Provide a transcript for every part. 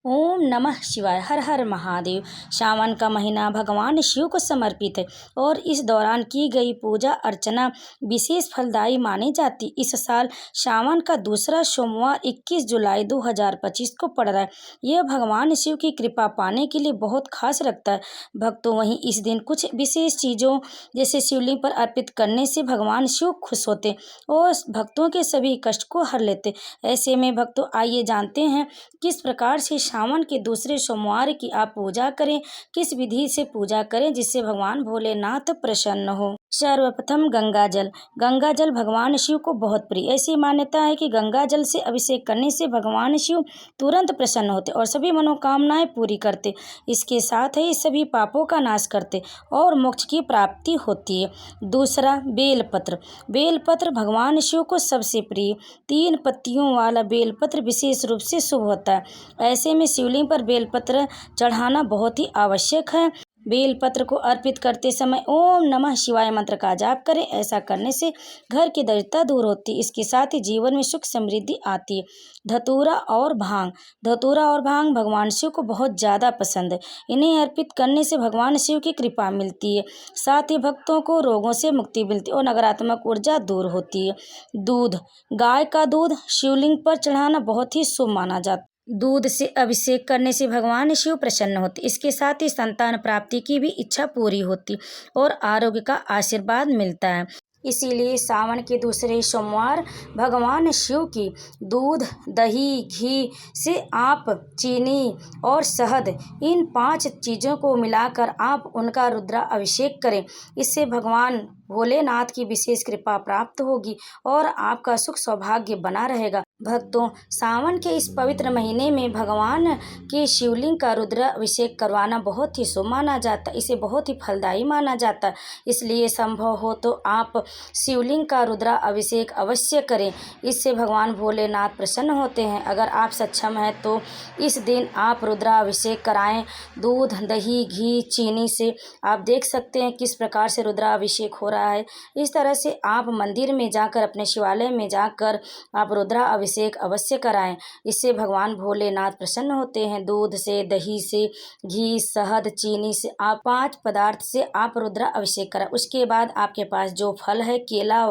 ओम नमः शिवाय। हर हर महादेव। सावन का महीना भगवान शिव को समर्पित है और इस दौरान की गई पूजा अर्चना विशेष फलदायी मानी जाती। इस साल सावन का दूसरा सोमवार 21 जुलाई 2025 को पड़ रहा है। यह भगवान शिव की कृपा पाने के लिए बहुत खास रखता है। भक्तों वहीं इस दिन कुछ विशेष चीज़ों जैसे शिवलिंग पर अर्पित करने से भगवान शिव खुश होते और भक्तों के सभी कष्ट को हर लेते। ऐसे में भक्तों आइए जानते हैं किस प्रकार से सावन के दूसरे सोमवार की आप पूजा करें, किस विधि से पूजा करें जिससे भगवान भोलेनाथ प्रसन्न हो। सर्वप्रथम गंगा जल। गंगा जल भगवान शिव को बहुत प्रिय। ऐसी मान्यता है कि गंगा जल से अभिषेक करने से भगवान शिव तुरंत प्रसन्न होते और सभी मनोकामनाएं पूरी करते। इसके साथ ही सभी पापों का नाश करते और मोक्ष की प्राप्ति होती है। दूसरा बेलपत्र। बेलपत्र भगवान शिव को सबसे प्रिय 3 पत्तियों वाला बेलपत्र विशेष रूप से शुभ होता है। ऐसे में शिवलिंग पर बेलपत्र चढ़ाना बहुत ही आवश्यक है। बेलपत्र को अर्पित करते समय ओम नमः शिवाय मंत्र का जाप करें। ऐसा करने से घर की दरिद्रता दूर होती है। इसके साथ ही जीवन में सुख समृद्धि आती है। धतूरा और भांग। धतूरा और भांग भगवान शिव को बहुत ज़्यादा पसंद है। इन्हें अर्पित करने से भगवान शिव की कृपा मिलती है। साथ ही भक्तों को रोगों से मुक्ति मिलती है और नकारात्मक ऊर्जा दूर होती है। दूध। गाय का दूध शिवलिंग पर चढ़ाना बहुत ही शुभ माना जाता है। दूध से अभिषेक करने से भगवान शिव प्रसन्न होते। इसके साथ ही संतान प्राप्ति की भी इच्छा पूरी होती और आरोग्य का आशीर्वाद मिलता है। इसीलिए सावन के दूसरे सोमवार भगवान शिव की दूध, दही, घी से आप चीनी और शहद इन 5 चीज़ों को मिलाकर आप उनका रुद्रा अभिषेक करें। इससे भगवान भोलेनाथ की विशेष कृपा प्राप्त होगी और आपका सुख सौभाग्य बना रहेगा। भक्तों सावन के इस पवित्र महीने में भगवान के शिवलिंग का रुद्र अभिषेक करवाना बहुत ही शुभ माना जाता है। इसे बहुत ही फलदायी माना जाता है। इसलिए संभव हो तो आप शिवलिंग का रुद्रा अभिषेक अवश्य करें। इससे भगवान भोलेनाथ प्रसन्न होते हैं। अगर आप सक्षम हैं तो इस दिन आप रुद्रा अभिषेक कराएं। दूध, दही, घी, चीनी से आप देख सकते हैं किस प्रकार से रुद्रा अभिषेक हो रहा है। इस तरह से आप मंदिर में जाकर, अपने शिवालय में जाकर आप रुद्रा अभिषेक अवश्य कराएं। इससे भगवान भोलेनाथ प्रसन्न होते हैं। दूध से, दही से, घी, शहद, चीनी से आप 5 पदार्थ से आप रुद्रा अभिषेक कराएं। उसके बाद आपके पास जो फल है केला,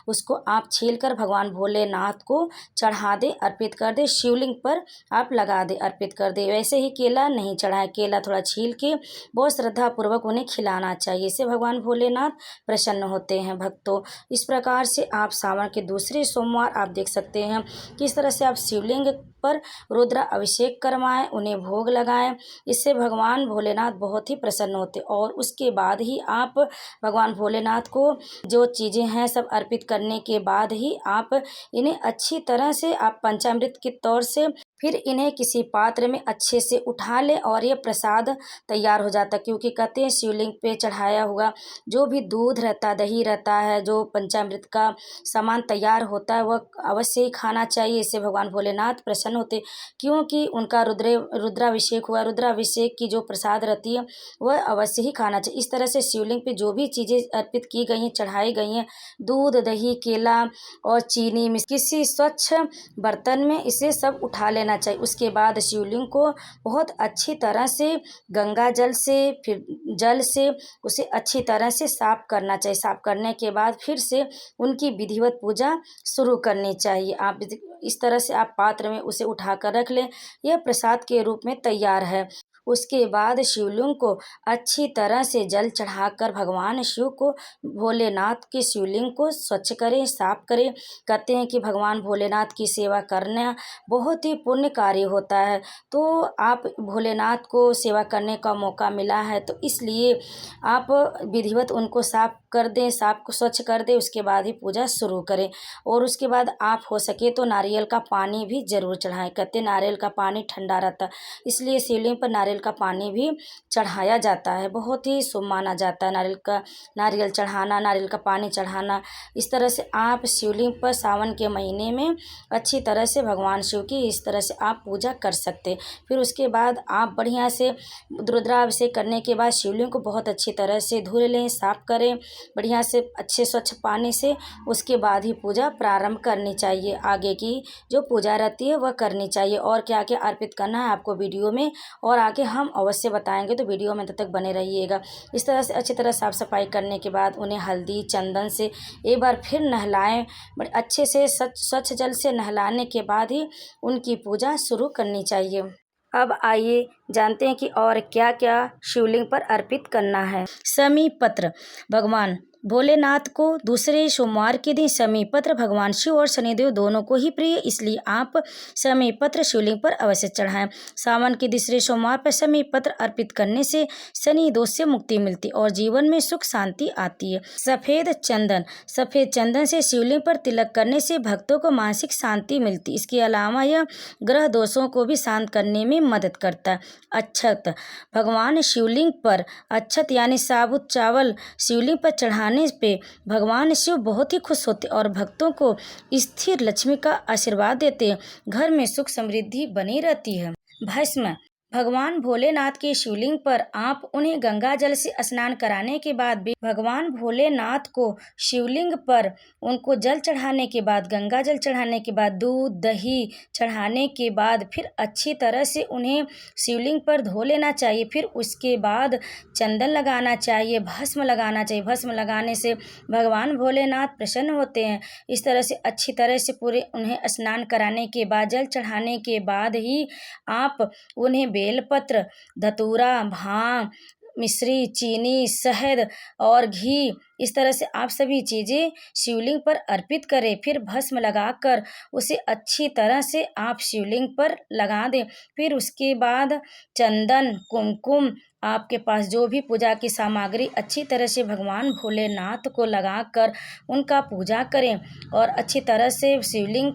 उसको आप छीलकर भगवान भोलेनाथ को चढ़ा दे, अर्पित कर दे। शिवलिंग पर आप लगा दे, अर्पित कर दे। वैसे ही केला नहीं चढ़ाए, केला थोड़ा छील के बहुत श्रद्धा पूर्वक उन्हें खिलाना चाहिए। इससे भगवान भोलेनाथ प्रसन्न होते हैं। भक्तों इस प्रकार से आप सावन के दूसरे सोमवार आप देख सकते हैं किस तरह से आप शिवलिंग पर रुद्र अभिषेक करवाएं, उन्हें भोग लगाएं। इससे भगवान भोलेनाथ बहुत ही प्रसन्न होते और उसके बाद ही आप भगवान भोलेनाथ को जो चीज़ें हैं सब अर्पित करने के बाद ही आप इन्हें अच्छी तरह से आप पंचामृत के तौर से फिर इन्हें किसी पात्र में अच्छे से उठा लें और ये प्रसाद तैयार हो जाता है। क्योंकि कहते हैं शिवलिंग पे चढ़ाया हुआ जो भी दूध रहता, दही रहता है, जो पंचामृत का सामान तैयार होता है वह अवश्य ही खाना चाहिए। इससे भगवान भोलेनाथ प्रसन्न होते क्योंकि उनका रुद्राभिषेक हुआ। रुद्राभिषेक की जो प्रसाद रहती है वह अवश्य ही खाना चाहिए। इस तरह से शिवलिंग पे जो भी चीज़ें अर्पित की गई हैं, चढ़ाई गई हैं, दूध, दही, केला और चीनी में किसी स्वच्छ बर्तन में इसे सब उठा लेना चाहिए। उसके बाद शिवलिंग को बहुत अच्छी तरह से गंगा जल से फिर जल से उसे अच्छी तरह से साफ करना चाहिए। साफ करने के बाद फिर से उनकी विधिवत पूजा शुरू करनी चाहिए। आप इस तरह से आप पात्र में उसे उठाकर रख लें। यह प्रसाद के रूप में तैयार है। उसके बाद शिवलिंग को अच्छी तरह से जल चढ़ाकर भगवान शिव को, भोलेनाथ के शिवलिंग को स्वच्छ करें, साफ करें। कहते हैं कि भगवान भोलेनाथ की सेवा करना बहुत ही पुण्य कार्य होता है। तो आप भोलेनाथ को सेवा करने का मौका मिला है तो इसलिए आप विधिवत उनको साफ कर दें, साफ को स्वच्छ कर दें। उसके बाद ही पूजा शुरू करें और उसके बाद आप हो सके तो नारियल का पानी भी ज़रूर चढ़ाएं। कहते हैं नारियल का पानी ठंडा रहता है, इसलिए शिवलिंग पर नारियल का पानी भी चढ़ाया जाता है। बहुत ही शुभ माना जाता है नारियल चढ़ाना, नारियल का पानी चढ़ाना। इस तरह से आप शिवलिंग पर सावन के महीने में अच्छी तरह से भगवान शिव की इस तरह से आप पूजा कर सकते। फिर उसके बाद आप बढ़िया से रुद्राभिषेक करने के बाद शिवलिंग को बहुत अच्छी तरह से धुल लें, साफ करें बढ़िया से अच्छे स्वच्छ पानी से उसके बाद ही पूजा प्रारंभ करनी चाहिए। आगे की जो पूजा रहती है वह करनी चाहिए। और क्या क्या अर्पित करना है आपको वीडियो में और आगे हम अवश्य बताएंगे, तो वीडियो में तब तक बने रहिएगा। इस तरह से अच्छी तरह साफ सफाई करने के बाद उन्हें हल्दी चंदन से एक बार फिर नहलाएं। बड़े अच्छे से स्वच्छ जल से नहलाने के बाद ही उनकी पूजा शुरू करनी चाहिए। अब आइए जानते हैं कि और क्या क्या शिवलिंग पर अर्पित करना है। शमी पत्र भगवान भोलेनाथ को दूसरे सोमवार के दिन शमी पत्र भगवान शिव और शनिदेव दोनों को ही प्रिय, इसलिए आप शमी पत्र शिवलिंग पर अवश्य चढ़ाएं। सावन के दूसरे सोमवार पर शमी पत्र अर्पित करने से शनि दोष से मुक्ति मिलती और जीवन में सुख शांति आती है। सफेद चंदन से शिवलिंग पर तिलक करने से भक्तों को मानसिक शांति मिलती। इसके अलावा यह ग्रह दोषों को भी शांत करने में मदद करता है। अक्षत भगवान शिवलिंग पर अक्षत यानी साबुत चावल शिवलिंग पर चढ़ाने पे भगवान शिव बहुत ही खुश होते और भक्तों को स्थिर लक्ष्मी का आशीर्वाद देते हैं। घर में सुख समृद्धि बनी रहती है। भस्म भगवान भोलेनाथ के शिवलिंग पर आप उन्हें गंगा जल से स्नान कराने के बाद भी भगवान भोलेनाथ को शिवलिंग पर उनको जल चढ़ाने के बाद गंगा जल चढ़ाने के बाद दूध दही चढ़ाने के बाद फिर अच्छी तरह से उन्हें शिवलिंग पर धो लेना चाहिए। फिर उसके बाद चंदन लगाना चाहिए, भस्म लगाना चाहिए। भस्म लगाने से भगवान भोलेनाथ प्रसन्न होते हैं। इस तरह से अच्छी तरह से पूरे उन्हें स्नान कराने के बाद जल चढ़ाने के बाद ही आप उन्हें बेलपत्र धतूरा भांग मिश्री चीनी शहद और घी इस तरह से आप सभी चीज़ें शिवलिंग पर अर्पित करें। फिर भस्म लगाकर उसे अच्छी तरह से आप शिवलिंग पर लगा दें। फिर उसके बाद चंदन कुमकुम आपके पास जो भी पूजा की सामग्री अच्छी तरह से भगवान भोलेनाथ को लगाकर उनका पूजा करें और अच्छी तरह से शिवलिंग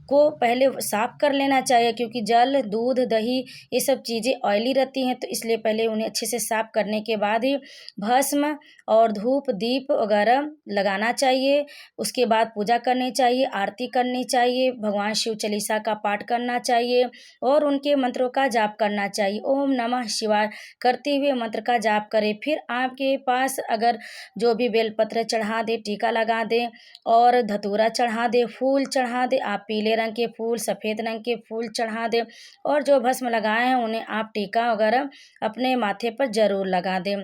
को पहले साफ कर लेना चाहिए, क्योंकि जल दूध दही ये सब चीज़ें ऑयली रहती हैं, तो इसलिए पहले उन्हें अच्छे से साफ करने के बाद ही भस्म और धूप दीप वगैरह लगाना चाहिए। उसके बाद पूजा करनी चाहिए, आरती करनी चाहिए, भगवान शिव चालीसा का पाठ करना चाहिए और उनके मंत्रों का जाप करना चाहिए। ओम नमः शिवाय करते हुए मंत्र का जाप करें। फिर आपके पास अगर जो भी बेलपत्र चढ़ा दे, टीका लगा दें और धतूरा चढ़ा दे, फूल चढ़ा दे, आप पीले रंग के फूल सफ़ेद रंग के फूल चढ़ा दें और जो भस्म लगाए हैं उन्हें आप टीका वगैरह अपने माथे पर जरूर लगा दें।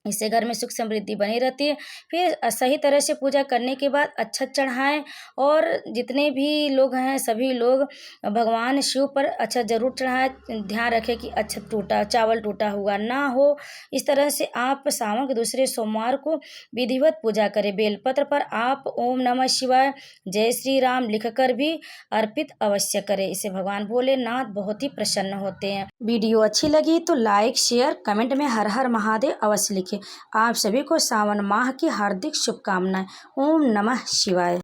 इससे घर में सुख समृद्धि बनी रहती है। फिर सही तरह से पूजा करने के बाद अक्षत चढ़ाएं और जितने भी लोग हैं सभी लोग भगवान शिव पर अक्षत जरूर चढ़ाएं। ध्यान रखें कि अक्षत चावल टूटा हुआ ना हो। इस तरह से आप सावन के दूसरे सोमवार को विधिवत पूजा करें। बेलपत्र पर आप ओम नमः शिवाय जय श्री राम लिखकर भी अर्पित अवश्य करें। इससे भगवान भोलेनाथ बहुत ही प्रसन्न होते हैं। वीडियो अच्छी लगी तो लाइक शेयर कमेंट में हर हर महादेव अवश्य लिखें। आप सभी को सावन माह की हार्दिक शुभकामनाएं। ओम नमः शिवाय।